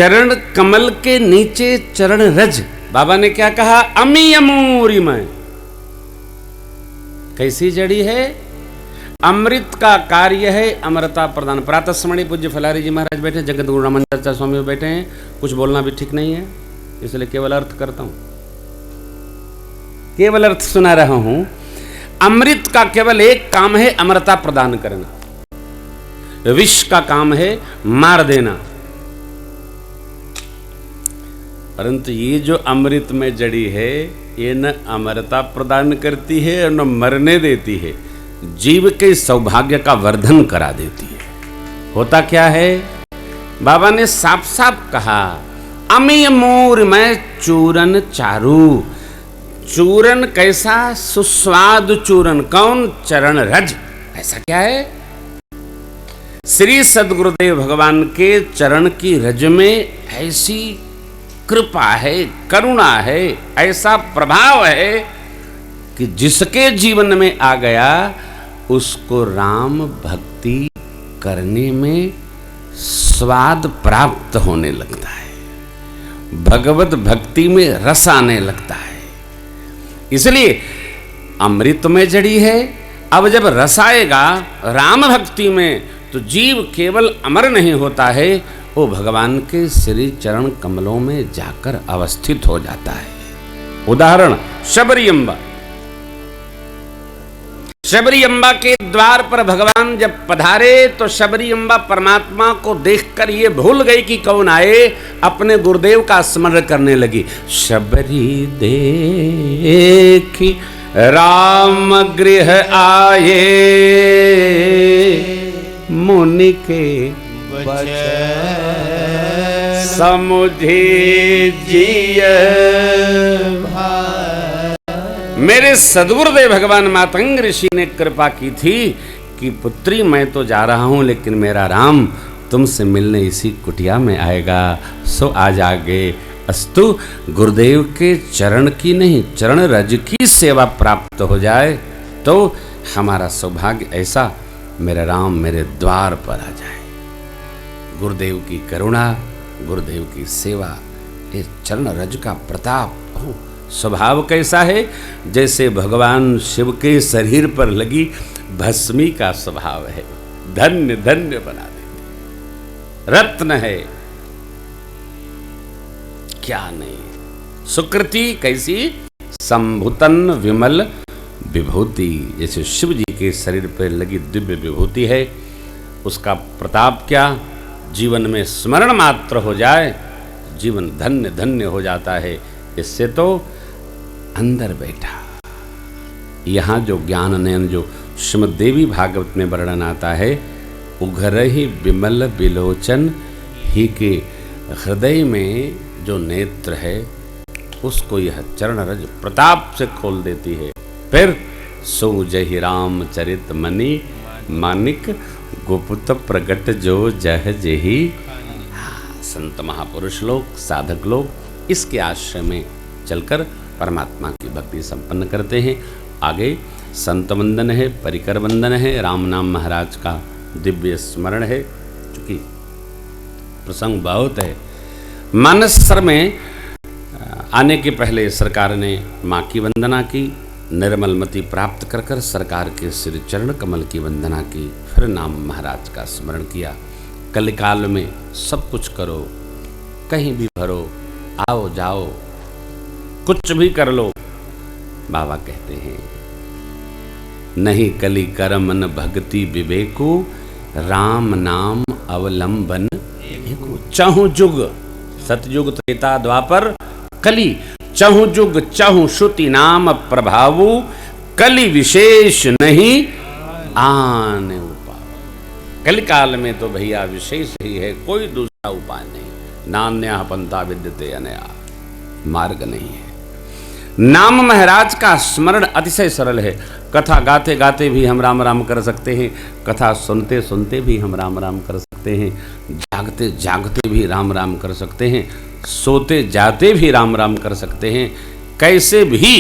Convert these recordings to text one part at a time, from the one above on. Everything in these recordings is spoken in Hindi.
चरण कमल के नीचे चरण रज, बाबा ने क्या कहा? अमी अमूरी में। कैसी जड़ी है? अमृत का कार्य है, अमृता प्रदान। प्रातः स्मरणीय पूज्य फलारी जी महाराज बैठे, जगत गुरु रामानंदाचार्य स्वामी बैठे हैं। कुछ बोलना भी ठीक नहीं है, इसलिए केवल अर्थ करता हूं, केवल अर्थ सुना रहा हूं। अमृत का केवल एक काम है, अमृता प्रदान करना। विष का काम है मार देना। परंतु ये जो अमृत में जड़ी है, ये न अमरता प्रदान करती है और न मरने देती है, जीव के सौभाग्य का वर्धन करा देती है। होता क्या है? बाबा ने साफ साफ कहा, अमी मोर में चूरन चारू। चूरन कैसा? सुस्वाद चूरन। कौन? चरण रज। ऐसा क्या है? श्री सद्गुरुदेव भगवान के चरण की रज में ऐसी कृपा है, करुणा है, ऐसा प्रभाव है कि जिसके जीवन में आ गया उसको राम भक्ति करने में स्वाद प्राप्त होने लगता है, भगवत भक्ति में रस आने लगता है। इसलिए अमृत में जड़ी है। अब जब रस आएगा राम भक्ति में, तो जीव केवल अमर नहीं होता है, वो भगवान के श्री चरण कमलों में जाकर अवस्थित हो जाता है। उदाहरण, शबरी अम्बा। शबरी अम्बा के द्वार पर भगवान जब पधारे तो शबरी अम्बा परमात्मा को देखकर ये भूल गई कि कौन आए, अपने गुरुदेव का स्मरण करने लगी। शबरी देखी राम गृह आए, मुनि के समुझे जिय। मेरे सद्गुरुदेव भगवान मातंग ऋषि ने कृपा की थी कि पुत्री मैं तो जा रहा हूं, लेकिन मेरा राम तुमसे मिलने इसी कुटिया में आएगा, सो आज आगे अस्तु गुरुदेव के चरण की नहीं, चरण रज की सेवा प्राप्त हो जाए तो हमारा सौभाग्य ऐसा, मेरा राम मेरे द्वार पर आ जाए। गुरुदेव की करुणा, गुरुदेव की सेवा, ये चरण रज का प्रताप। स्वभाव कैसा है? जैसे भगवान शिव के शरीर पर लगी भस्मी का स्वभाव है, धन्य धन्य बना देती, रत्न है, क्या नहीं। सुकृति कैसी? संभुतन विमल विभूति। जैसे शिव जी के शरीर पर लगी दिव्य विभूति है, उसका प्रताप क्या? जीवन में स्मरण मात्र हो जाए, जीवन धन्य धन्य हो जाता है। इससे तो अंदर बैठा, यहाँ जो ज्ञान नयन जो श्रीमद् देवी भागवत में वर्णन आता है, उघर ही विमल विलोचन ही के हृदय में जो नेत्र है उसको यह चरण रज प्रताप से खोल देती है। फिर सो जहि राम चरित मणि मानिक गुप्त प्रगट जो जह जेहि। संत महापुरुष लोग, साधक लोग इसके आश्रय में चलकर परमात्मा की भक्ति संपन्न करते हैं। आगे संत वंदन है, परिकर वंदन है, राम नाम महाराज का दिव्य स्मरण है। चूंकि प्रसंग बहुत है, मानसर में आने के पहले सरकार ने माँ की वंदना की, निर्मलमति प्राप्त कर कर सरकार के श्री चरण कमल की वंदना की, फिर नाम महाराज का स्मरण किया। कलिकाल में सब कुछ करो, कहीं भी भरो, आओ जाओ, कुछ भी कर लो, बाबा कहते हैं नहीं कली करम न भक्ति विवेको, राम नाम अवलंबन एको। चहु जुग, सतयुग त्रेता द्वापर कली, चहु जुग चहु श्रुति नाम प्रभावु, कली विशेष नहीं आने उपाय। कलिकाल में तो भैया विशेष ही है, कोई दूसरा उपाय नहीं। नान्या पंथा विद्यते अनया, मार्ग नहीं है। नाम महाराज का स्मरण अतिशय सरल है। कथा गाते गाते भी हम राम राम कर सकते हैं, कथा सुनते सुनते भी हम राम राम कर सकते हैं, जागते जागते भी राम राम कर सकते हैं, सोते जाते भी राम राम कर सकते हैं। कैसे भी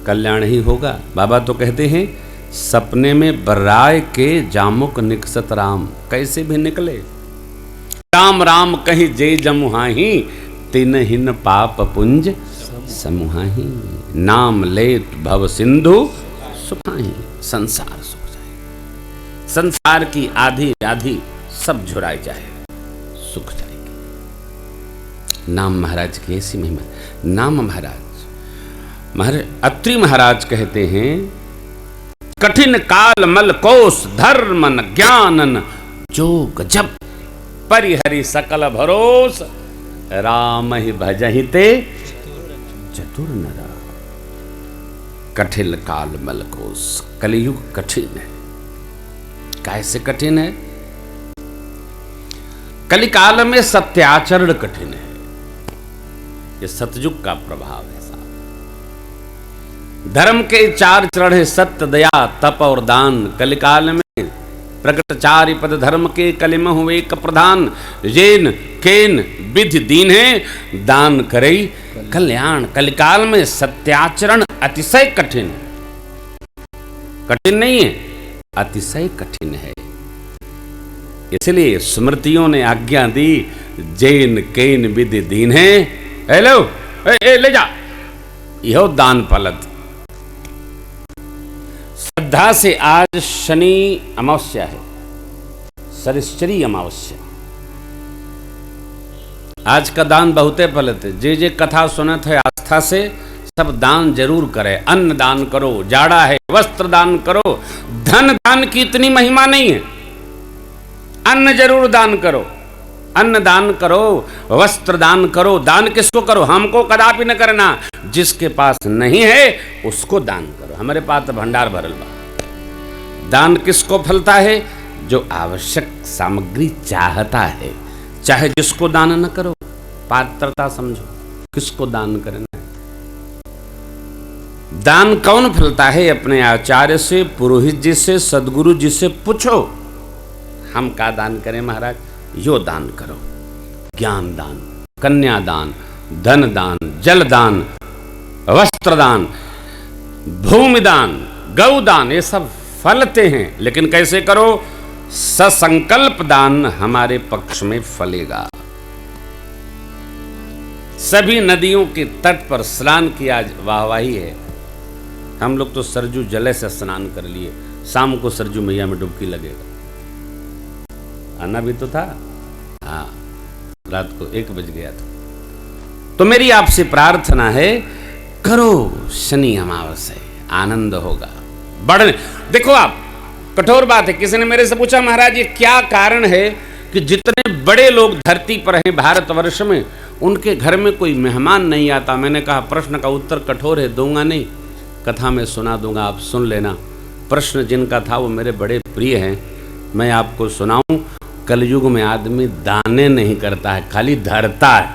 कल्याण ही होगा। बाबा तो कहते हैं सपने में बर्राय के जामुक निकसत राम। कैसे भी निकले, राम राम कहीं जय जमुहाही, तिन हिन पाप पुंज समुहाही। नाम लेत भव सिंधु सुखाही, संसार सुख जाए। संसार की आधी व्याधि सब झुराई जाए, सुख जाएगी। नाम महाराज की ऐसी महिमा। नाम महाराज अत्रि महाराज कहते हैं, कठिन काल मल कोस धर्मन ज्ञानन जोग जप, परिहरि सकल भरोस, राम ही भजहि ते चतुर नरा। कठिन काल मल कोस, कलयुग कठिन है। कैसे कठिन है? कलिकाल में सत्याचरण कठिन है। ये सतयुग का प्रभाव है साहब। धर्म के 4 चरण है, सत्य, दया, तप और दान। कलिकाल में प्रकट 4 पद धर्म के, कलिमहु एक प्रधान। जेन केन विधि दीन है, दान करई कल्याण। कलिकाल में सत्याचरण अतिशय कठिन है। कठिन नहीं है, अतिशय कठिन है। इसलिए स्मृतियों ने आज्ञा दी, जेन केन विधि दीन है, हेलो ले जा, यह दान फलत। श्रद्धा से आज शनि अमावस्या है, शनिश्चरी अमावस्या। आज का दान बहुते फलत है। जे कथा सुनत है आस्था से, सब दान जरूर करे। अन्न दान करो, जाड़ा है, वस्त्र दान करो। धन दान की इतनी महिमा नहीं है, अन्न जरूर दान करो। अन्न दान करो, वस्त्र दान करो। दान किसको करो? हमको कदापि न करना। जिसके पास नहीं है उसको दान करो। हमारे पास तो भंडार भरल बा। दान किसको फलता है? जो आवश्यक सामग्री चाहता है। चाहे जिसको दान न करो, पात्रता समझो, किसको दान करना है। दान कौन फलता है? अपने आचार्य से, पुरोहित जी से, सदगुरु जी से पूछो, हम का दान करें महाराज? यो दान करो। ज्ञान दान, कन्या दान, धन दान, जल दान, वस्त्र दान, भूमि दान, गौ दान, ये सब फलते हैं। लेकिन कैसे करो? ससंकल्प दान हमारे पक्ष में फलेगा। सभी नदियों के तट पर स्नान की आज वाहवाही है। हम लोग तो सरजू जले से स्नान कर लिए। शाम को सरजू मैया में डुबकी लगेगा। आना भी तो था। हाँ, रात को 1 बज गया था। तो मेरी आपसे प्रार्थना है, करो शनि अमावस्या, आनंद होगा। बढ़ने देखो आप, कठोर बात है। किसी ने मेरे से पूछा, महाराज ये क्या कारण है कि जितने बड़े लोग धरती पर हैं भारतवर्ष में, उनके घर में कोई मेहमान नहीं आता? मैंने कहा प्रश्न का उत्तर कठोर है, दूंगा नहीं, कथा में सुना दूंगा, आप सुन लेना। प्रश्न जिनका था वो मेरे बड़े प्रिय हैं, मैं आपको सुनाऊं। कलयुग में आदमी दाने नहीं करता है, खाली धरता है,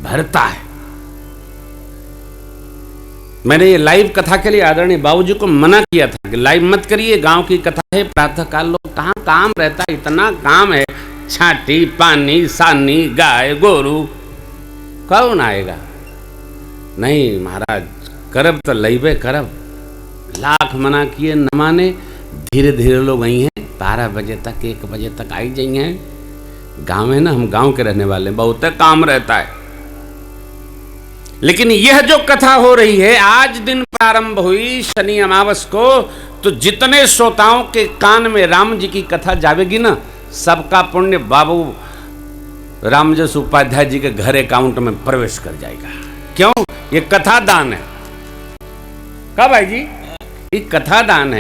भरता है। मैंने ये लाइव कथा के लिए आदरणीय बाबूजी को मना किया था कि लाइव मत करिए, गांव की कथा है, प्रातः काल लोग कहाँ काम रहता है, इतना काम है, छाटी पानी सानी गाय गोरू, कौन आएगा? नहीं महाराज, करब तो लईबे करब। लाख मना किए, न माने। धीरे धीरे लोग आई हैं, 12 बजे तक 1 बजे तक आई जाइए। गाँव है ना, हम गांव के रहने वाले, बहुत काम रहता है। लेकिन यह जो कथा हो रही है, आज दिन प्रारंभ हुई शनि अमावस को, तो जितने श्रोताओं के कान में राम जी की कथा जावेगी ना, सबका पुण्य बाबू रामजस उपाध्याय जी के घर अकाउंट में प्रवेश कर जाएगा। क्यों? ये कथा दान है। कब भाई जी? ये कथा दान है।